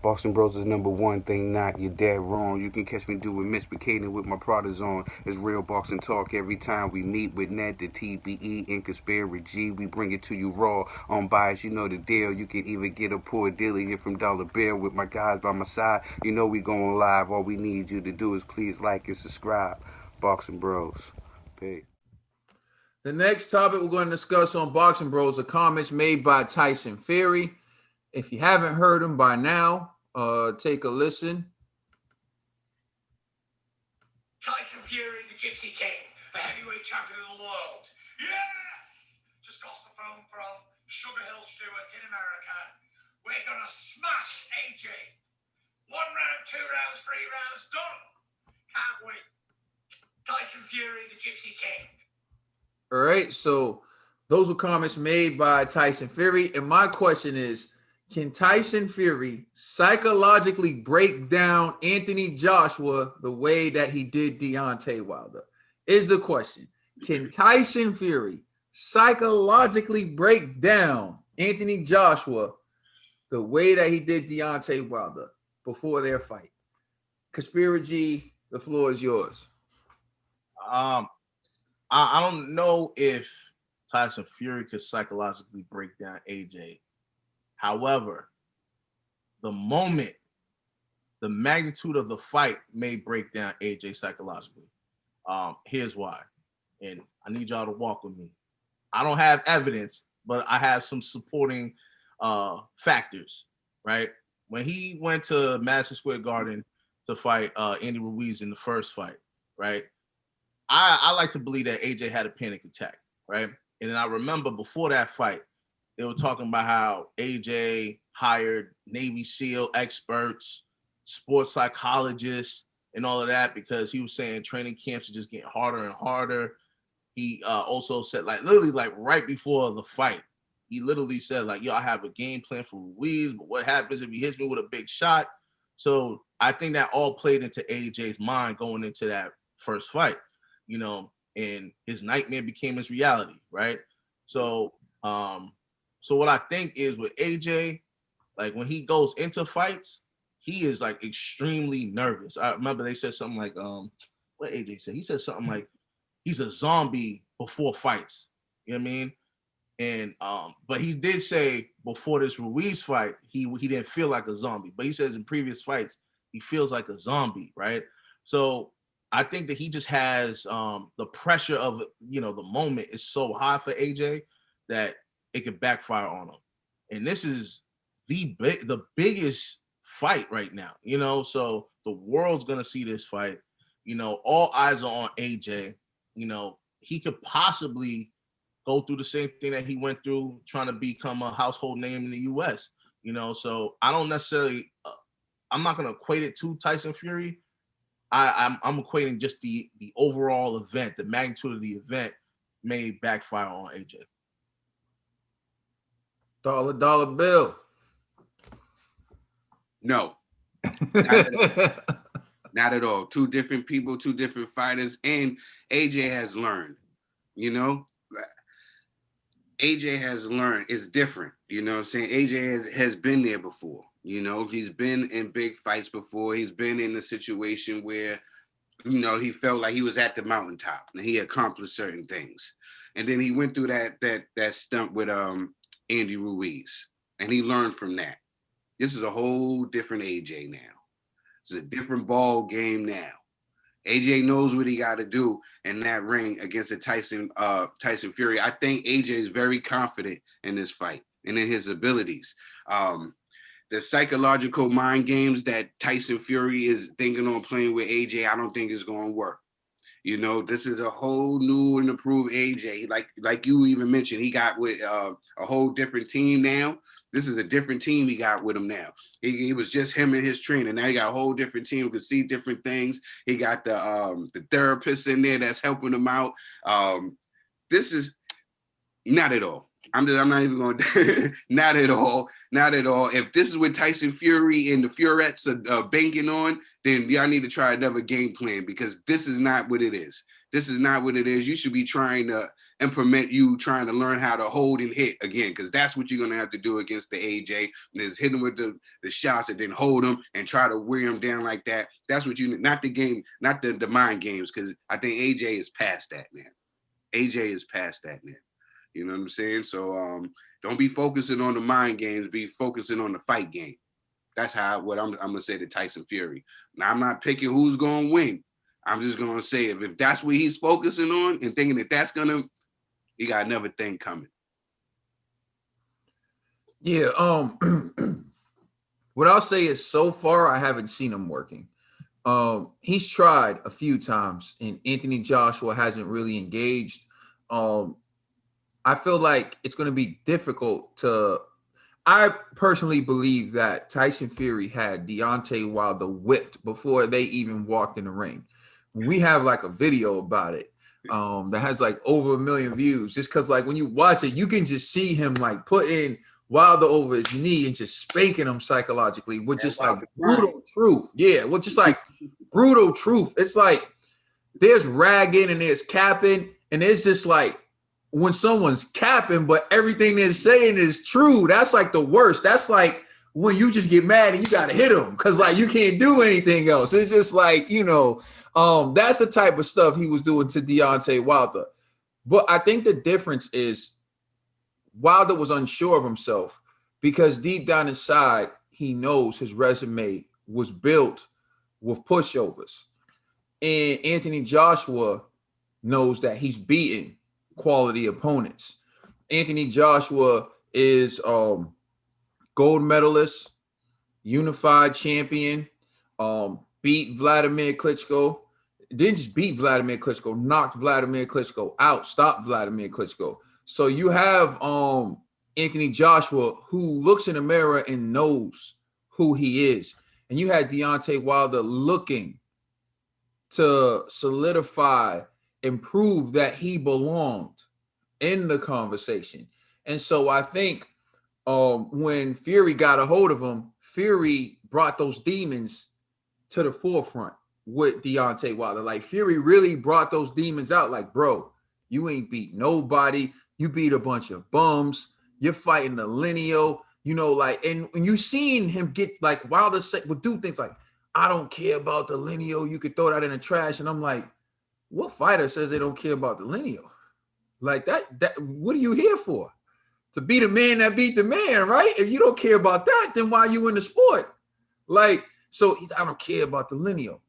Boston Bros is number one thing not, you're dead wrong. You can catch me doing misbehaving with my products on. It's real boxing talk every time we meet with Ned, the TBE, and Conspiracy G. We bring it to you raw, unbiased, you know the deal. You can even get a poor dealer here from Dollar Bill with my guys by my side. You know we going live. All we need you to do is please like and subscribe. Boxing Bros. Peace. The next topic we're going to discuss on Boxing Bros are comments made by Tyson Fury. If you haven't heard him by now, take a listen. Tyson Fury, the Gypsy King, the heavyweight champion of the world. Yes! Just got off the phone from Sugar Hill Stewart in America. We're going to smash AJ. 1 round, 2 rounds, 3 rounds, done. Can't wait. Tyson Fury, the Gypsy King. All right, so those were comments made by Tyson Fury. And my question is, can Tyson Fury psychologically break down Anthony Joshua the way that he did Deontay Wilder? Is the question. Can Tyson Fury psychologically break down Anthony Joshua the way that he did Deontay Wilder before their fight? Conspiracy, the floor is yours. I don't know if Tyson Fury could psychologically break down AJ. However, the moment, the magnitude of the fight may break down AJ psychologically. Here's why. And I need y'all to walk with me. I don't have evidence, but I have some supporting factors, right? When he went to Madison Square Garden to fight Andy Ruiz in the first fight, right? I like to believe that AJ had a panic attack, right? And then I remember before that fight, they were talking about how AJ hired Navy SEAL experts, sports psychologists, and all of that because he was saying training camps are just getting harder and harder. He also said, literally right before the fight, he literally said, yo, I have a game plan for Ruiz, but what happens if he hits me with a big shot? So I think that all played into AJ's mind going into that first fight, and his nightmare became his reality, right? So what I think is with AJ, when he goes into fights, he is extremely nervous. I remember they said something like, what AJ said? He said something like he's a zombie before fights. You know what I mean? And but he did say before this Ruiz fight, he didn't feel like a zombie. But he says in previous fights, he feels like a zombie, right? So I think that he just has the pressure of the moment is so high for AJ that it could backfire on him. And this is the biggest fight right now, so the world's gonna see this fight. All eyes are on AJ. He could possibly go through the same thing that he went through trying to become a household name in the US. So I don't necessarily I'm not gonna equate it to Tyson Fury. I'm equating just the overall event, the magnitude of the event may backfire on AJ. Dollar bill. No. Not at all. Two different people, two different fighters, and AJ has learned. AJ has learned. It's different. You know what I'm saying? AJ has been there before. He's been in big fights before. He's been in a situation where, he felt like he was at the mountaintop and he accomplished certain things. And then he went through that stunt with Andy Ruiz, and he learned from that. This is a whole different AJ now. It's a different ball game now. AJ knows what he got to do in that ring against the Tyson Fury. I think AJ is very confident in this fight and in his abilities. The psychological mind games that Tyson Fury is thinking on playing with AJ, I don't think is going to work. This is a whole new and improved AJ. Like you even mentioned, he got with a whole different team now. This is a different team he got with him now. He was just him and his trainer. Now he got a whole different team who can see different things. He got the therapist in there that's helping him out. This is not at all. I'm not even going to, not at all. If this is what Tyson Fury and the Furettes are banking on, then y'all need to try another game plan because this is not what it is. This is not what it is. You should be trying to implement trying to learn how to hold and hit again, because that's what you're going to have to do against the AJ. Is hit him with the shots and then hold him and try to wear him down like that. That's what you, not the game, not the mind games, because I think AJ is past that now. AJ is past that now. You know what I'm saying? So don't be focusing on the mind games. Be focusing on the fight game. That's what I'm going to say to Tyson Fury. Now, I'm not picking who's going to win. I'm just going to say if that's what he's focusing on and thinking that that's going to, he got another thing coming. Yeah. What I'll say is so far, I haven't seen him working. He's tried a few times and Anthony Joshua hasn't really engaged. I feel like it's going to be difficult I personally believe that Tyson Fury had Deontay Wilder whipped before they even walked in the ring. We have like a video about it that has like over 1 million views, just because like when you watch it, you can just see him like putting Wilder over his knee and just spanking him psychologically with just like brutal truth. Yeah, with just like brutal truth. It's like there's ragging and there's capping, and it's just like when someone's capping, but everything they're saying is true. That's like the worst. That's like when you just get mad and you got to hit them because like you can't do anything else. It's just like, you know, that's the type of stuff he was doing to Deontay Wilder. But I think the difference is Wilder was unsure of himself because deep down inside, he knows his resume was built with pushovers. And Anthony Joshua knows that he's beaten quality opponents. Anthony Joshua is gold medalist, unified champion, beat Vladimir Klitschko. Didn't just beat Vladimir Klitschko, knocked Vladimir Klitschko out, stopped Vladimir Klitschko. So you have Anthony Joshua who looks in the mirror and knows who he is. And you had Deontay Wilder looking to solidify and prove that he belonged in the conversation. And so I think when Fury got a hold of him, Fury brought those demons to the forefront with Deontay Wilder. Like Fury really brought those demons out. Like, bro, you ain't beat nobody. You beat a bunch of bums. You're fighting the lineal, you know, like, and when you seen him get like Wilder would do things like, I don't care about the lineal. You could throw that in the trash. And I'm like, what fighter says they don't care about the lineal? Like that, what are you here for? To be the man that beat the man, right? If you don't care about that, then why are you in the sport? Like, so I don't care about the lineal.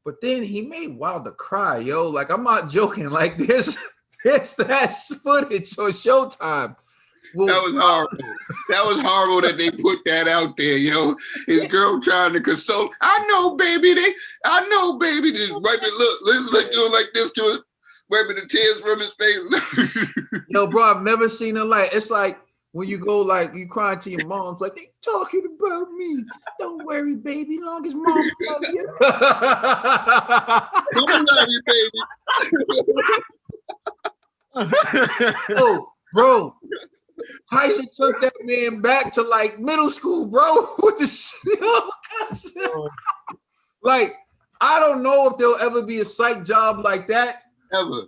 But then he made Wilder cry, yo. Like, I'm not joking. Like, there's that footage on Showtime. Well, that was horrible. That was horrible that they put that out there, yo. His girl trying to console. I know, baby. I know, baby. Just wipe it. Look, let's do it like this to it. Wiping the tears from his face. Yo, bro, I've never seen a light. It's like when you go, like, you crying to your mom's, like, they talking about me. Don't worry, baby. Long as mom love you. Mama love you, baby. Oh, bro. Tyson took that man back to like middle school, bro. With the shit. Like, I don't know if there'll ever be a psych job like that. Ever.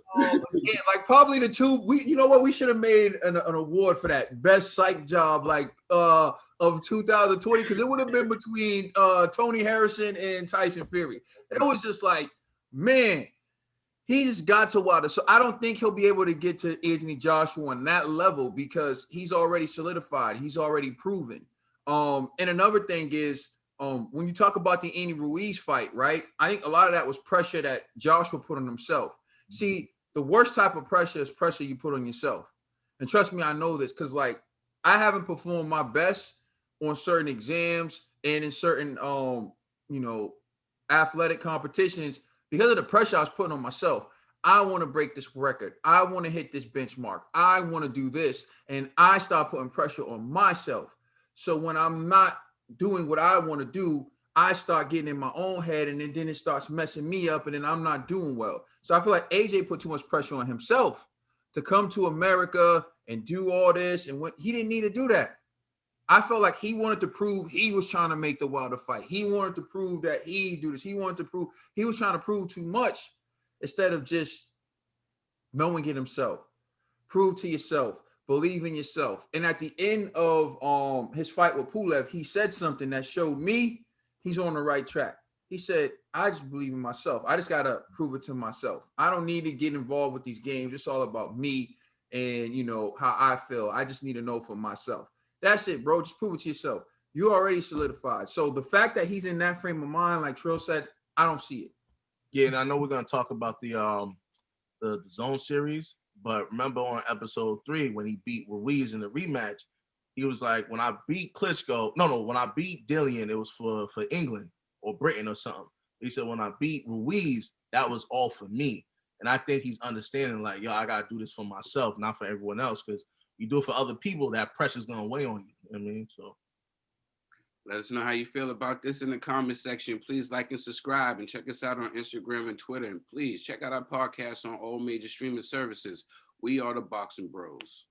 Yeah, like probably the two. You know what? We should have made an award for that best psych job, like of 2020, because it would have been between Tony Harrison and Tyson Fury. It was just like, man, he just got to Wilder. So I don't think he'll be able to get to Anthony Joshua on that level because he's already solidified. He's already proven. And another thing is, when you talk about the Andy Ruiz fight, right? I think a lot of that was pressure that Joshua put on himself. See, the worst type of pressure is pressure you put on yourself. And trust me, I know this because, like, I haven't performed my best on certain exams and in certain, athletic competitions because of the pressure I was putting on myself. I want to break this record. I want to hit this benchmark. I want to do this. And I start putting pressure on myself. So when I'm not doing what I want to do, I start getting in my own head, and then it starts messing me up, and then I'm not doing well. So I feel like AJ put too much pressure on himself to come to America and do all this, and what he didn't need to do that. I felt like he wanted to prove he was trying to make the Wilder fight. He wanted to prove that he do this. He was trying to prove too much instead of just knowing it himself. Prove to yourself. Believe in yourself. And at the end of his fight with Pulev, he said something that showed me he's on the right track. He said, I just believe in myself. I just got to prove it to myself. I don't need to get involved with these games. It's all about me and, you know, how I feel. I just need to know for myself. That's it, bro. Just prove it to yourself. You already solidified. So the fact that he's in that frame of mind, like Trill said, I don't see it. Yeah, and I know we're going to talk about the Zone series, but remember on episode 3 when he beat Ruiz in the rematch, he was like, when I beat Klitschko, when I beat Dillian, it was for England or Britain or something. He said, when I beat Ruiz, that was all for me. And I think he's understanding, like, yo, I got to do this for myself, not for everyone else, because you do it for other people, that pressure's going to weigh on you. You know what I mean? So let us know how you feel about this in the comment section. Please like and subscribe and check us out on Instagram and Twitter. And please check out our podcast on all major streaming services. We are the Boxing Bros.